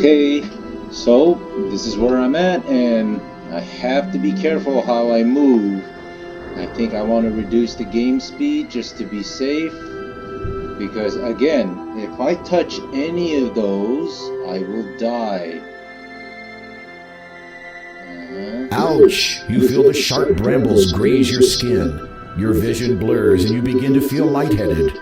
Okay, so this is where I'm at, and I have to be careful how I move. I think I want to reduce the game speed just to be safe, because again, if I touch any of those, I will die. Ouch! You feel the sharp brambles graze your skin. Your vision blurs and you begin to feel lightheaded.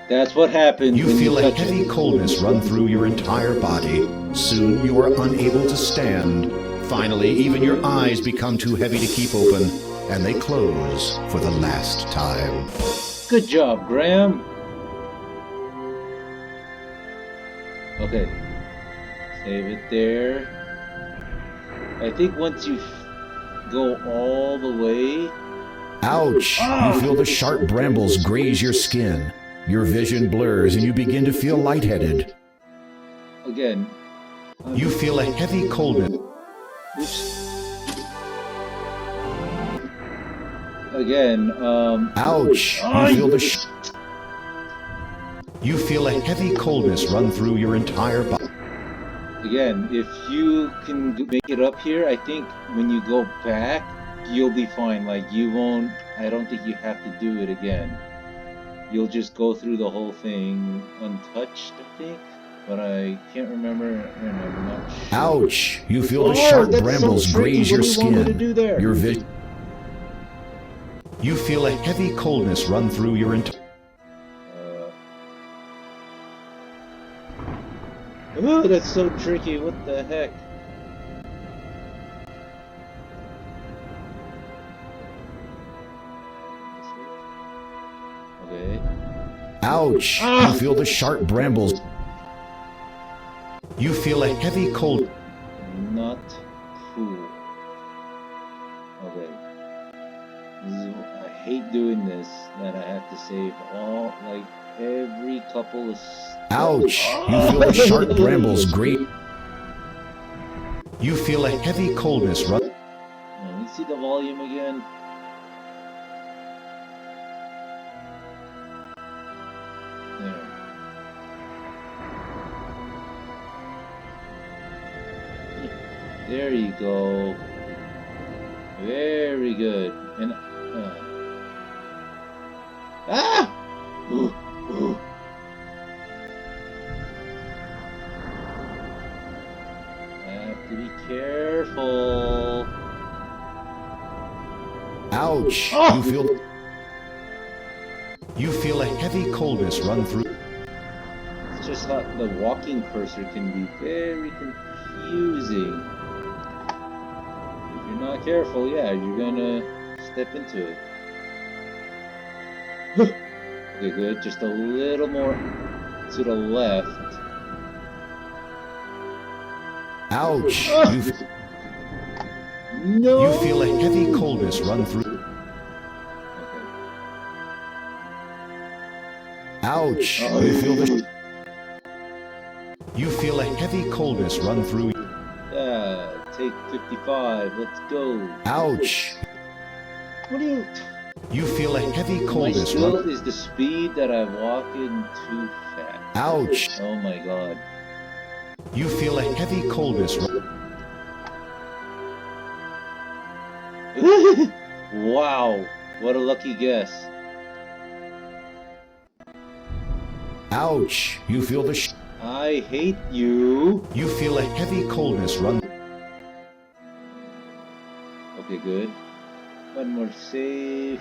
That's what happens You when feel you a touch heavy it. coldness run through your entire body. Soon you are unable to stand. Finally, even your eyes become too heavy to keep open, and they close for the last time. Good job, Graham. Okay, save it there. I think once you go all the way. Ouch! You feel the sharp brambles graze your skin. Your vision blurs and you begin to feel lightheaded. Again. You feel a heavy coldness. Oops. Again, Ouch! You feel the You feel a heavy coldness run through your entire body. Again, if you can make it up here, I think when you go back, you'll be fine. Like, you won't, I don't think you have to do it again. You'll just go through the whole thing untouched, I think. But I can't remember, and I'm not sure. Ouch! You feel the sharp brambles graze your skin. Your vision. You feel a heavy coldness run through your entire. Oh, that's so tricky. What the heck? Okay. Ouch! You feel the sharp brambles. You feel a heavy cold. Not cool. Okay. I hate doing this, that I have to save all, like, every couple of... Ouch! You feel the sharp brambles grate. You feel a heavy coldness run. Let me see the volume again. There. There you go. Very good. And ah! Ooh, ooh. Have to be careful. Ouch! You feel a heavy coldness run through. It's just how the walking cursor can be very confusing. If you're not careful, yeah, you're gonna step into it. Okay, good. Just a little more to the left. Ouch! No! You feel a heavy coldness run through. Okay. Ouch! You feel a heavy coldness run through. Yeah, take 55. Let's go. Ouch! What do you... You feel a heavy My coldness skill run. is the speed that I walk in too fast. Ouch! Oh my god. You feel a heavy coldness run. Wow, what a lucky guess. Ouch! You feel the I hate you. You feel a heavy coldness run. Okay, good. One more save.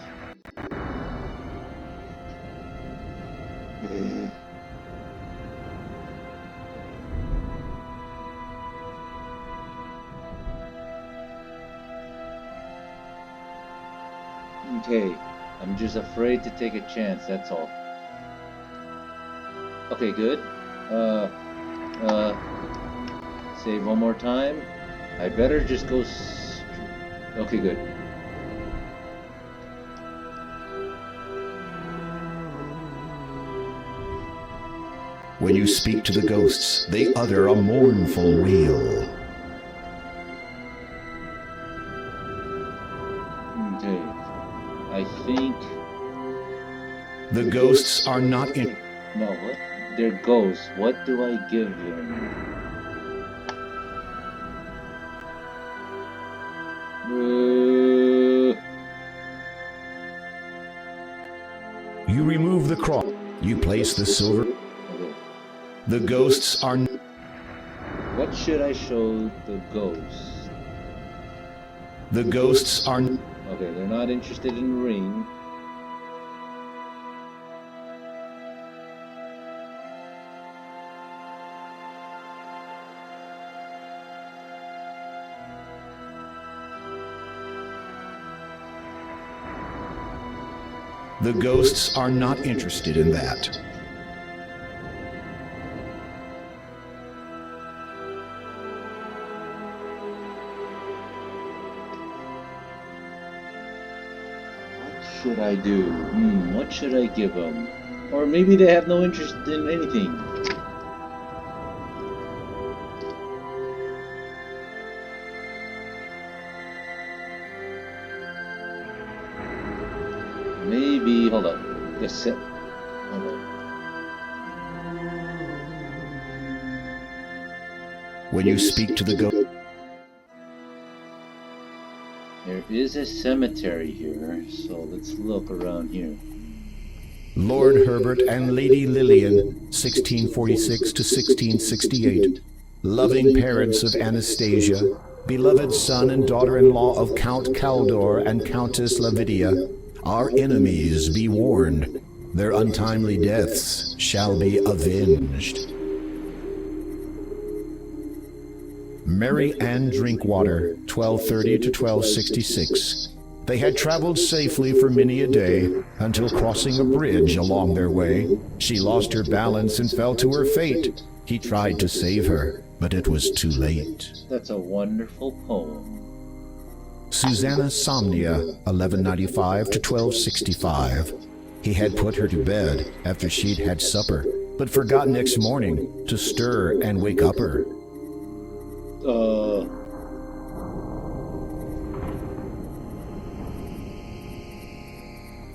Okay, I'm just afraid to take a chance, that's all. Okay, good. Save one more time. I better just go... Okay, good. When you speak to the ghosts, they utter a mournful wail. Okay. I think... The ghosts are not in. No, what? they're ghosts. What do I give them? You remove the cross. You place the silver. Okay. The ghosts are... What should I show the ghosts? The ghosts are... Okay, they're not interested in ring. The ghosts are not interested in that. What should I do? What should I give them? Or maybe they have no interest in anything. Maybe, hold on. Yes, hold on. When you speak to the ghost... There is a cemetery here, so let's look around here. Lord Herbert and Lady Lillian, 1646 to 1668. Loving parents of Anastasia, beloved son and daughter-in-law of Count Caldor and Countess Lavidia, our enemies be warned. Their untimely deaths shall be avenged. Mary Ann Drinkwater, 1230 to 1266. They had traveled safely for many a day, until crossing a bridge along their way, she lost her balance and fell to her fate. He tried to save her, but it was too late. That's a wonderful poem. Susanna Somnia, 1195 to 1265. He had put her to bed after she'd had supper, but forgot next morning to stir and wake up her.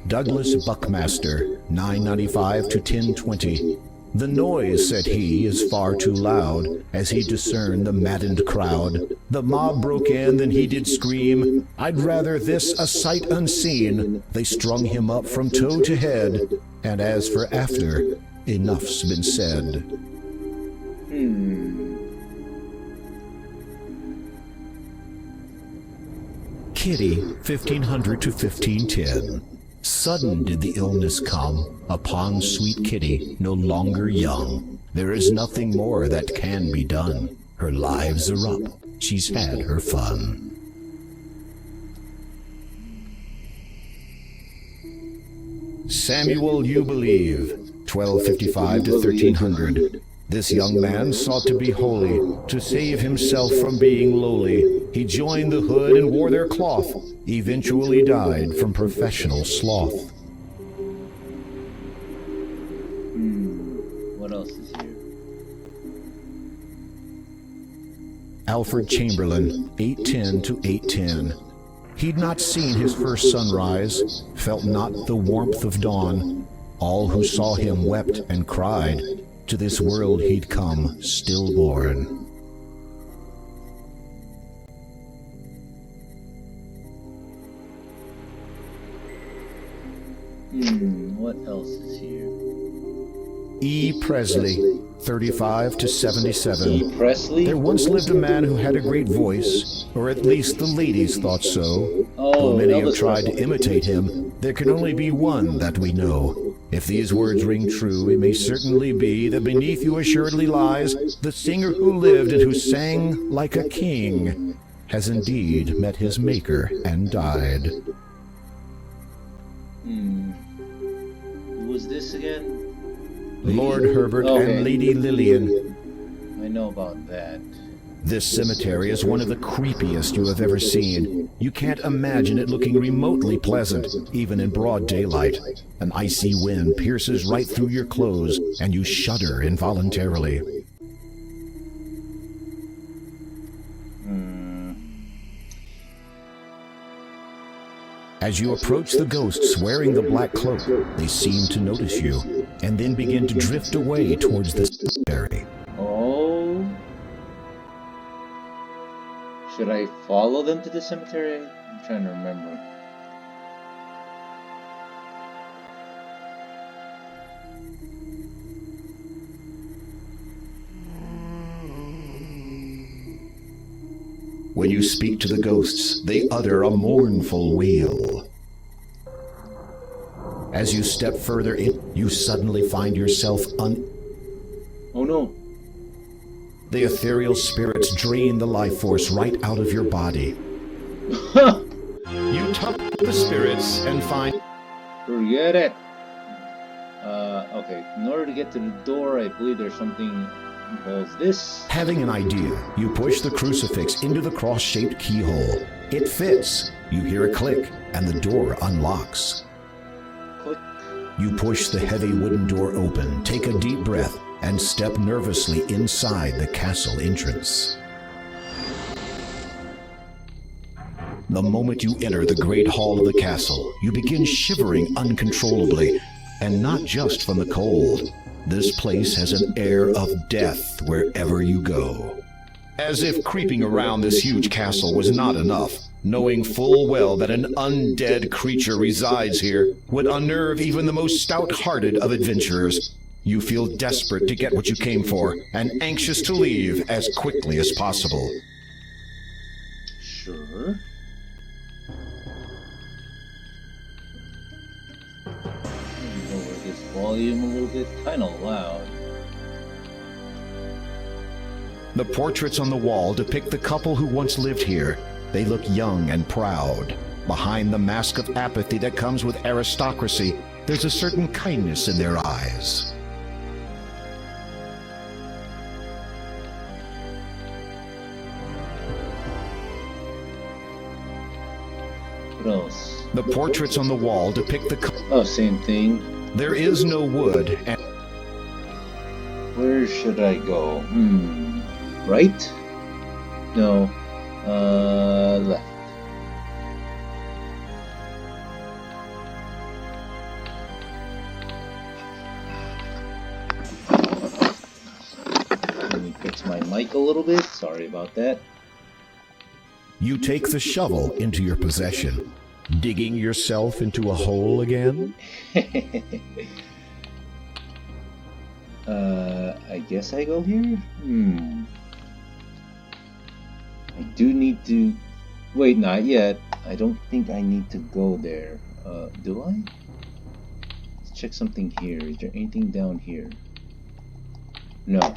Douglas Buckmaster, 995 to 1020. The noise, said he, is far too loud, as he discerned the maddened crowd. The mob broke in, then he did scream, I'd rather this a sight unseen. They strung him up from toe to head, and as for after, enough's been said. Kitty, 1500 to 1510. Sudden did the illness come upon sweet Kitty, no longer young. There is nothing more that can be done. Her lives are up. She's had her fun. Samuel You Believe, 1255 to 1300. This young man sought to be holy, to save himself from being lowly. He joined the hood and wore their cloth, eventually died from professional sloth. What else is here? Alfred Chamberlain, 810 to 810. He'd not seen his first sunrise, felt not the warmth of dawn. All who saw him wept and cried. To this world he'd come stillborn. What else is here? E. Presley, 35 to 77. E. Presley? There once lived a man who had a great voice, or at least the ladies thought so. Though many have tried to imitate him, there can only be one that we know. If these words ring true, it may certainly be that beneath you assuredly lies the singer who lived and who sang like a king, has indeed met his maker and died. Who was this again? Lord Herbert and Lady Lillian. I know about that. This cemetery is one of the creepiest you have ever seen. You can't imagine it looking remotely pleasant, even in broad daylight. An icy wind pierces right through your clothes, and you shudder involuntarily. As you approach the ghosts wearing the black cloak, they seem to notice you. and then begin to drift away towards the cemetery. Oh. Should I follow them to the cemetery? I'm trying to remember. When you speak to the ghosts, they utter a mournful wail. As you step further in, you suddenly find yourself Oh no. The ethereal spirits drain the life force right out of your body. You talk to the spirits and find... Forget it. Okay. In order to get to the door, I believe there's something involves this. Having an idea, you push the crucifix into the cross-shaped keyhole. It fits. You hear a click, and the door unlocks. Click. You push the heavy wooden door open, take a deep breath, and step nervously inside the castle entrance. The moment you enter the great hall of the castle, you begin shivering uncontrollably, and not just from the cold. This place has an air of death wherever you go. As if creeping around this huge castle was not enough, knowing full well that an undead creature resides here would unnerve even the most stout-hearted of adventurers, you feel desperate to get what you came for and anxious to leave as quickly as possible. Sure. Lower this volume a little bit. Kind of loud. The portraits on the wall depict the couple who once lived here. They look young and proud. Behind the mask of apathy that comes with aristocracy, there's a certain kindness in their eyes. What else? The portraits on the wall depict the Oh, same thing. There is no wood, and Where should I go? Right? No. Left. Let me fix my mic a little bit. Sorry about that. you take the shovel into your possession, digging yourself into a hole again. I guess I go here? I do need to... Wait, not yet. I don't think I need to go there. Do I? Let's check something here. Is there anything down here? No.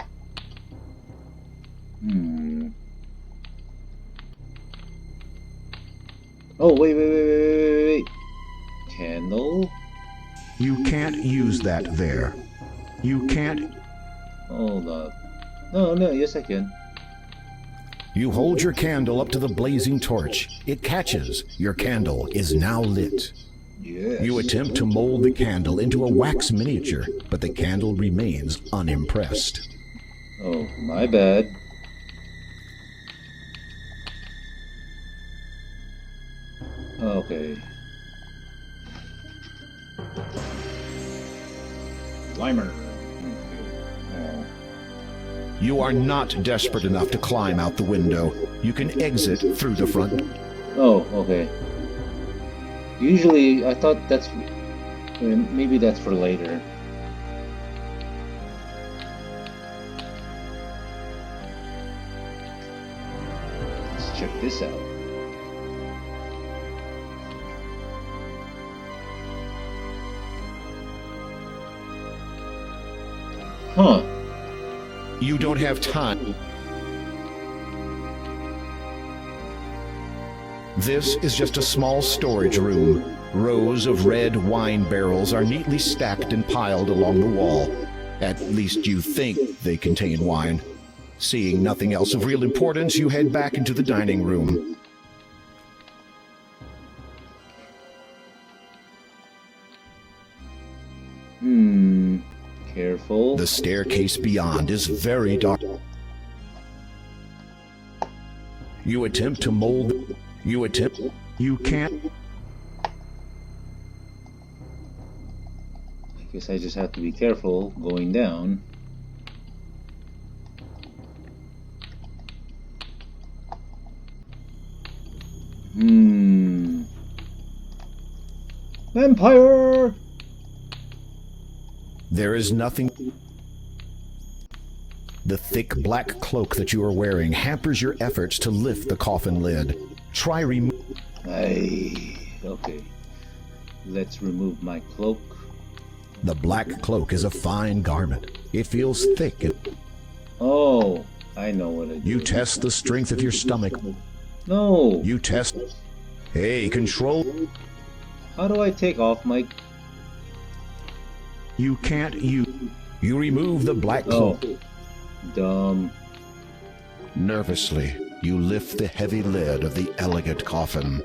Oh, wait. Candle? You can't use that there. You can't... Hold up. No, yes I can. You hold your candle up to the blazing torch. It catches. Your candle is now lit. Yes. You attempt to mold the candle into a wax miniature, but the candle remains unimpressed. Oh, my bad. Okay. Limer. You are not desperate enough to climb out the window. You can exit through the front. Oh, okay. Usually, I thought that's... maybe that's for later. Let's check this out. Huh. You don't have time. This is just a small storage room. Rows of red wine barrels are neatly stacked and piled along the wall. At least you think they contain wine. Seeing nothing else of real importance, you head back into the dining room. Careful. The staircase beyond is very dark. You attempt to mold... You can't... I Guess I just have to be careful going down. Vampire! There is nothing. The thick black cloak that you are wearing hampers your efforts to lift the coffin lid. Try Okay. Let's remove my cloak. The black cloak is a fine garment. It feels thick. Oh, I know what it is. You test the strength of your stomach. No. You test. Hey, control. How do I take off my... You can't. You remove the black cloak. Oh. Dumb. Nervously, you lift the heavy lid of the elegant coffin.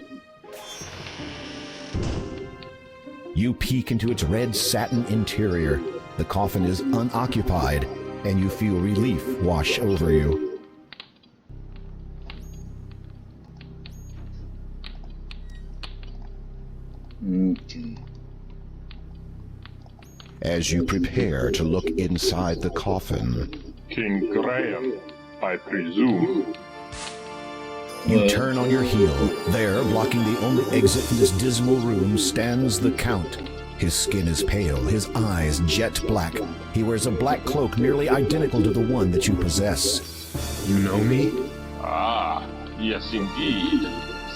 You peek into its red satin interior. The coffin is unoccupied, and you feel relief wash over you. Okay. As you prepare to look inside the coffin, King Graham, I presume. you turn on your heel. There, blocking the only exit from this dismal room, stands the Count. His skin is pale, his eyes jet black. He wears a black cloak nearly identical to the one that you possess. You know me? Ah, yes indeed.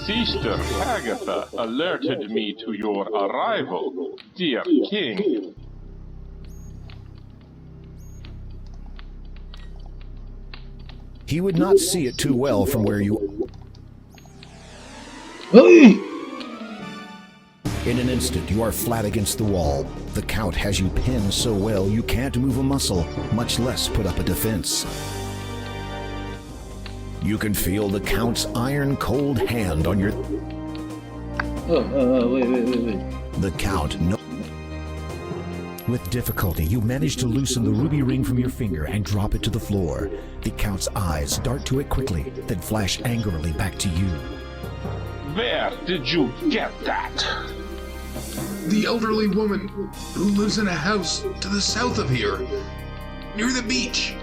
Sister Hagatha alerted me to your arrival, dear king. He would not see it too well from where you... Hey! In an instant, you are flat against the wall. The Count has you pinned so well you can't move a muscle, much less put up a defense. You can feel the Count's iron-cold hand on your... Wait. The Count... With difficulty, you manage to loosen the ruby ring from your finger and drop it to the floor. The Count's eyes dart to it quickly, then flash angrily back to you. Where did you get that? The elderly woman who lives in a house to the south of here, near the beach.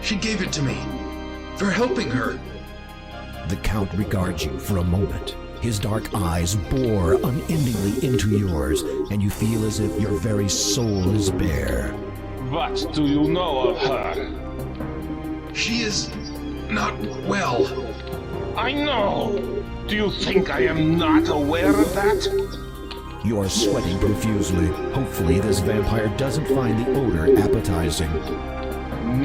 She gave it to me for helping her. The Count regards you for a moment. His dark eyes bore unendingly into yours, and you feel as if your very soul is bare. What do you know of her? She is not well. I know. Do you think I am not aware of that? You are sweating profusely. Hopefully this vampire doesn't find the odor appetizing.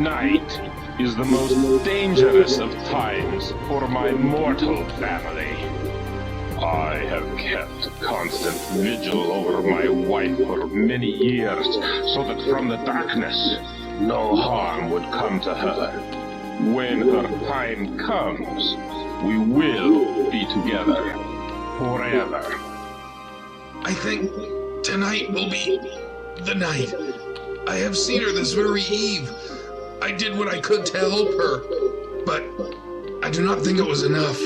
Night is the most dangerous of times for my mortal family. I have kept constant vigil over my wife for many years, so that from the darkness, no harm would come to her. When her time comes, we will be together forever. I think tonight will be the night. I have seen her this very eve. I did what I could to help her, but I do not think it was enough.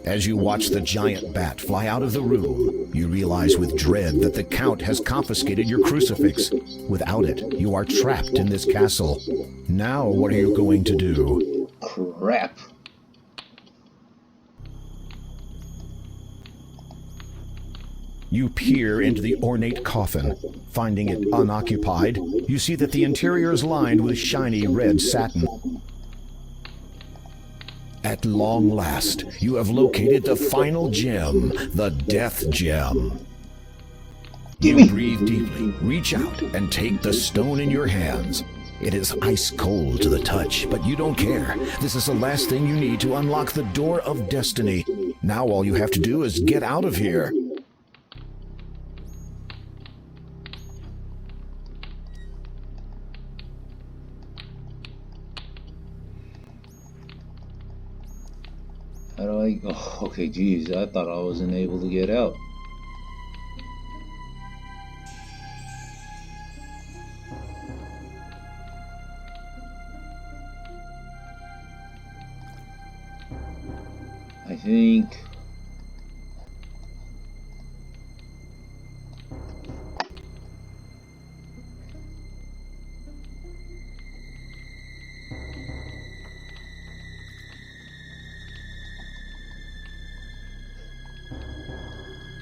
As you watch the giant bat fly out of the room, you realize with dread that the Count has confiscated your crucifix. Without it, you are trapped in this castle. Now, what are you going to do? Crap. You peer into the ornate coffin. Finding it unoccupied, you see that the interior is lined with shiny red satin. At long last, you have located the final gem, the Death Gem. You breathe deeply, reach out, and take the stone in your hands. It is ice cold to the touch, but you don't care. This is the last thing you need to unlock the door of destiny. Now all you have to do is get out of here. How do I... Oh, okay, geez, I thought I wasn't able to get out. think...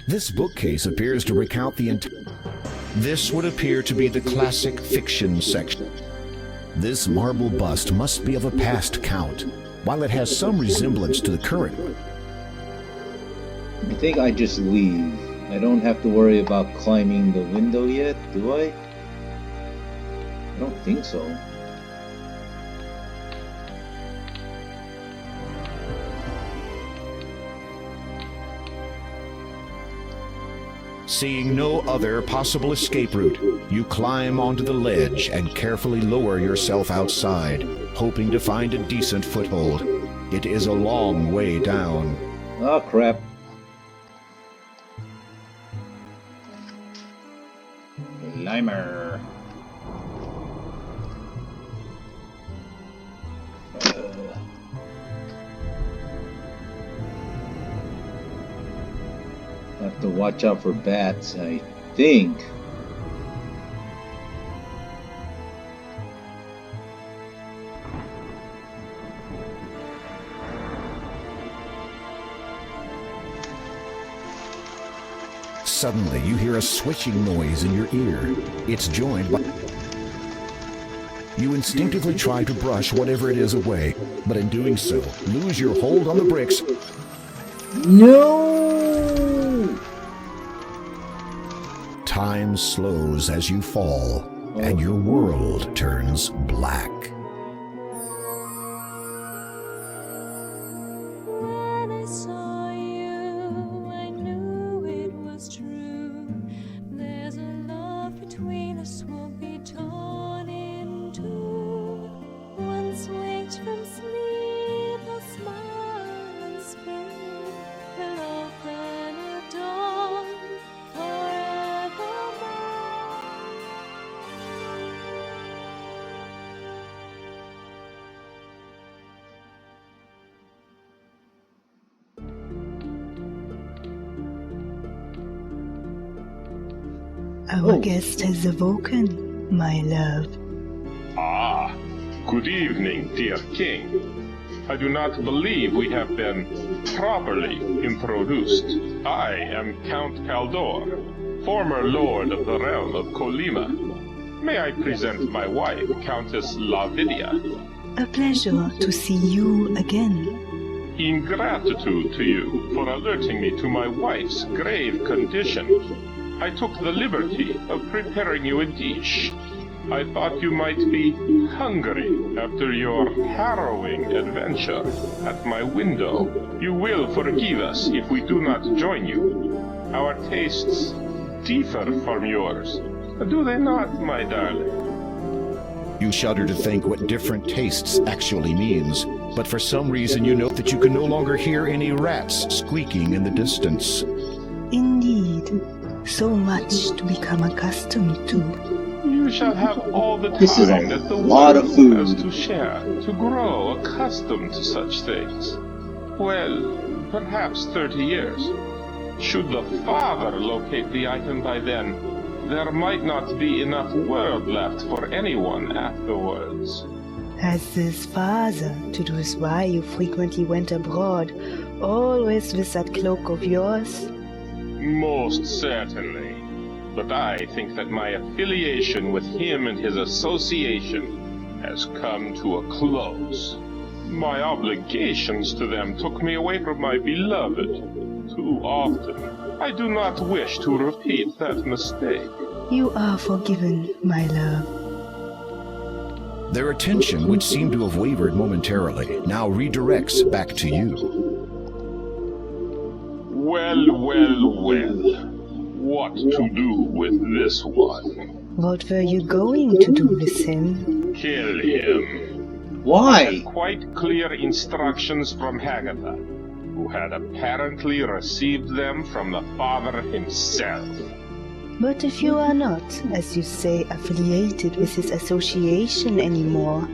This bookcase appears to recount the This would appear to be the classic fiction section. This marble bust must be of a past count, while it has some resemblance to the current one. I think I just leave. I don't have to worry about climbing the window yet, do I? I don't think so. Seeing no other possible escape route, you climb onto the ledge and carefully lower yourself outside, hoping to find a decent foothold. It is a long way down. Oh, crap. Limer. Have to watch out for bats, I think. Suddenly, you hear a swishing noise in your ear. It's joined by... You instinctively try to brush whatever it is away, but in doing so, lose your hold on the bricks. No! Time slows as you fall, and your world turns black. When I saw you, I knew it was true. There's a love between us won't be torn in two. Once waked from sleep, a smile and spring will open a door forevermore. Our guest has awoken, my love. Ah, good evening, dear king. I do not believe we have been properly introduced. I am Count Kaldor, former lord of the realm of Colima. May I present my wife, Countess Lavinia? A pleasure to see you again. In gratitude to you for alerting me to my wife's grave condition, I took the liberty of preparing you a dish. I thought you might be hungry after your harrowing adventure at my window. You will forgive us if we do not join you. Our tastes differ from yours, do they not, my darling? You shudder to think what different tastes actually means, but for some reason you note that you can no longer hear any rats squeaking in the distance. Indeed, so much to become accustomed to. You shall have all the This is a time that the lot of world food. has to share to grow accustomed to such things. Well, perhaps 30 years. Should the father locate the item by then, there might not be enough world left for anyone afterwards. Has this father, to do with why you frequently went abroad, always with that cloak of yours? Most certainly. But I think that my affiliation with him and his association has come to a close. My obligations to them took me away from my beloved too often. I do not wish to repeat that mistake. You are forgiven, my love. Their attention, which seemed to have wavered momentarily, now redirects back to you. Well, well, well. What to do with this one? What were you going to do with him? Kill him. Why? Quite clear instructions from Hagatha, who had apparently received them from the father himself. But if you are not, as you say, affiliated with his association anymore,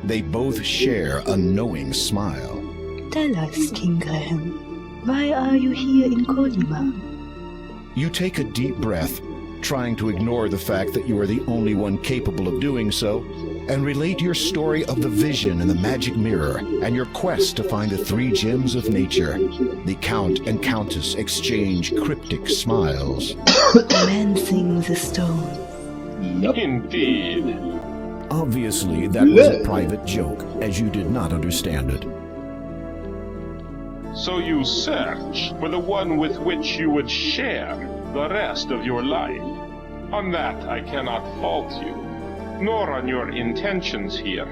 They both share a knowing smile. Tell us, King Graham, why are you here in Colima? You take a deep breath, trying to ignore the fact that you are the only one capable of doing so, and relate your story of the vision in the magic mirror and your quest to find the 3 gems of nature. The Count and Countess exchange cryptic smiles. Commencing the stone. Yup. Indeed. Obviously, that was a private joke, as you did not understand it. So you search for the one with which you would share the rest of your life. On that I cannot fault you, nor on your intentions here.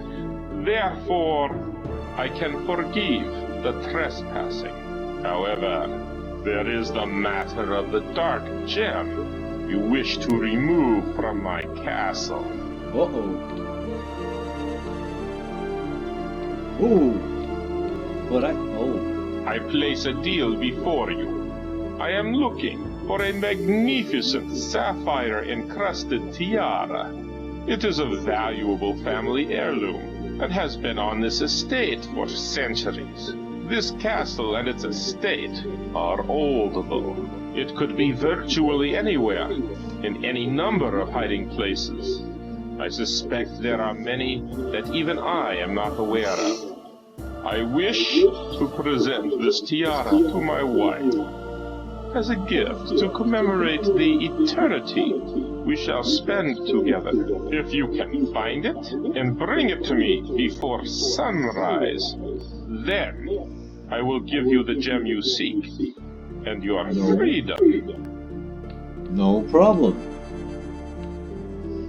Therefore, I can forgive the trespassing. However, there is the matter of the dark gem you wish to remove from my castle. Uh-oh. Ooh. But I place a deal before you. I am looking for a magnificent sapphire-encrusted tiara. It is a valuable family heirloom that has been on this estate for centuries. This castle and its estate are old, though. It could be virtually anywhere, in any number of hiding places. I suspect there are many that even I am not aware of. I wish to present this tiara to my wife as a gift to commemorate the eternity we shall spend together. If you can find it and bring it to me before sunrise, then I will give you the gem you seek and your freedom. no problem.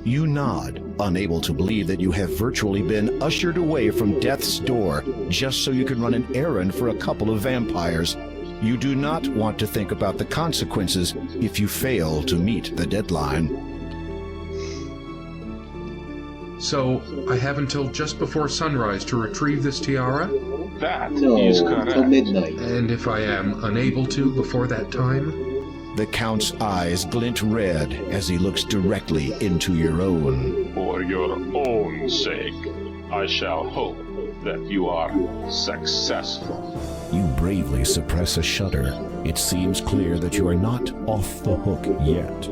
You nod, unable to believe that you have virtually been ushered away from death's door just so you can run an errand for a couple of vampires. You do not want to think about the consequences if you fail to meet the deadline. So, I have until just before sunrise to retrieve this tiara? That No, is till correct. midnight. And if I am unable to before that time? The Count's eyes glint red as he looks directly into your own. For your own sake, I shall hope that you are successful. You bravely suppress a shudder. It seems clear that you are not off the hook yet.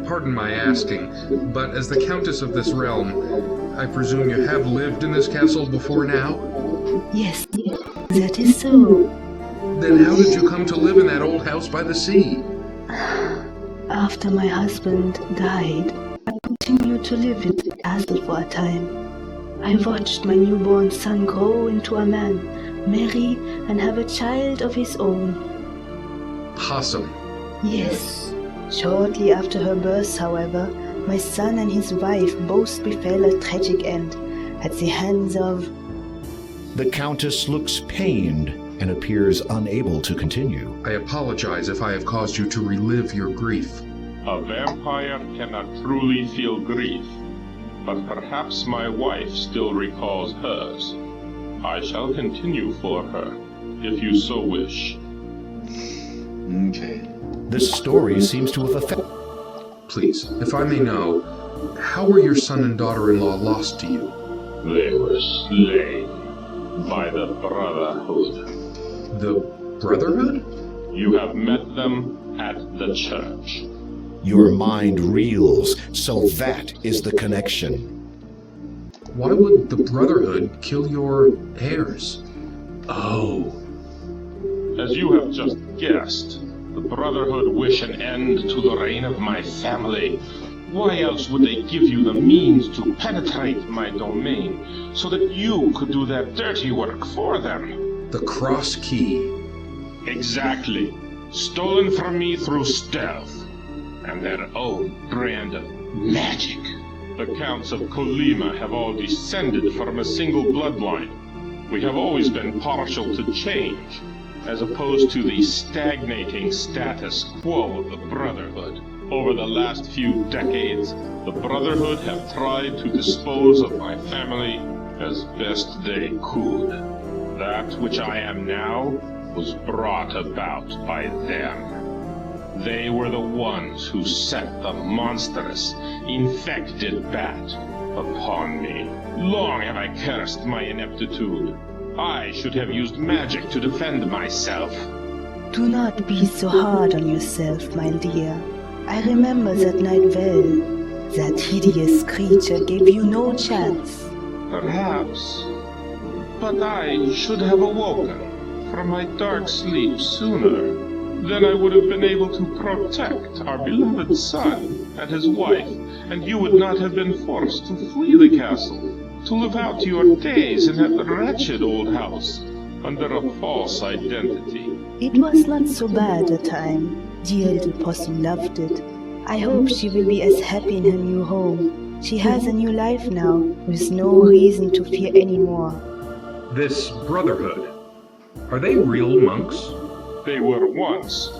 Pardon my asking, but as the Countess of this realm, I presume you have lived in this castle before now? Yes, that is so. Then how did you come to live in that old house by the sea? After my husband died, I continued to live in the castle for a time. I watched my newborn son grow into a man, marry, and have a child of his own. Possum. Yes. Shortly after her birth, however, my son and his wife both befell a tragic end at the hands of... The Countess looks pained and appears unable to continue. I apologize if I have caused you to relive your grief. A vampire cannot truly feel grief, but perhaps my wife still recalls hers. I shall continue for her, if you so wish. Okay. This story seems to have affected... Please, if I may know, how were your son and daughter-in-law lost to you? They were slain by the Brotherhood. The Brotherhood? You have met them at the church. Your mind reels, so that is the connection. Why would the Brotherhood kill your heirs? Oh. As you have just guessed, the Brotherhood wish an end to the reign of my family. Why else would they give you the means to penetrate my domain, so that you could do their dirty work for them? The Cross Key. Exactly. Stolen from me through stealth, and their own brand of magic. The Counts of Colima have all descended from a single bloodline. We have always been partial to change, as opposed to the stagnating status quo of the Brotherhood. Over the last few decades, the Brotherhood have tried to dispose of my family as best they could. That which I am now was brought about by them. They were the ones who set the monstrous, infected bat upon me. Long have I cursed my ineptitude. I should have used magic to defend myself. Do not be so hard on yourself, my dear. I remember that night well. That hideous creature gave you no chance. Perhaps. But I should have awoken from my dark sleep sooner. Then I would have been able to protect our beloved son and his wife, and you would not have been forced to flee the castle, to live out your days in that wretched old house, under a false identity. It was not so bad a time. Dear little possum loved it. I hope she will be as happy in her new home. She has a new life now, with no reason to fear anymore. This Brotherhood, are they real monks? They were once,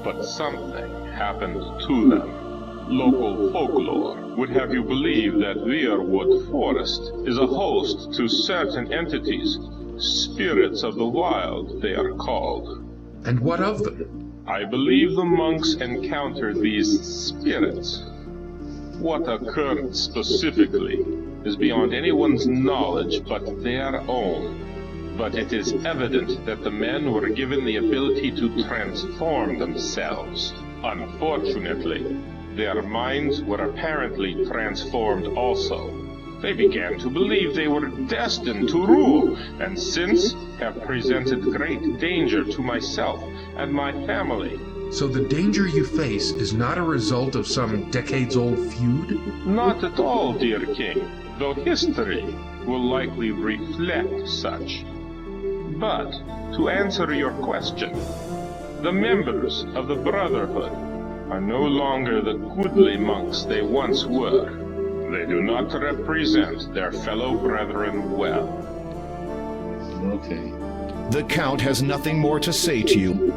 but something happened to them. Local folklore would have you believe that Weirwood Forest is a host to certain entities, spirits of the wild they are called. And what of them? I believe the monks encountered these spirits. What occurred specifically is beyond anyone's knowledge but their own. But it is evident that the men were given the ability to transform themselves. Unfortunately, their minds were apparently transformed also. They began to believe they were destined to rule, and since have presented great danger to myself and my family. So the danger you face is not a result of some decades-old feud? Not at all, dear king, though history will likely reflect such. But, to answer your question, the members of the Brotherhood are no longer the goodly monks they once were. They do not represent their fellow brethren well. Okay. The Count has nothing more to say to you.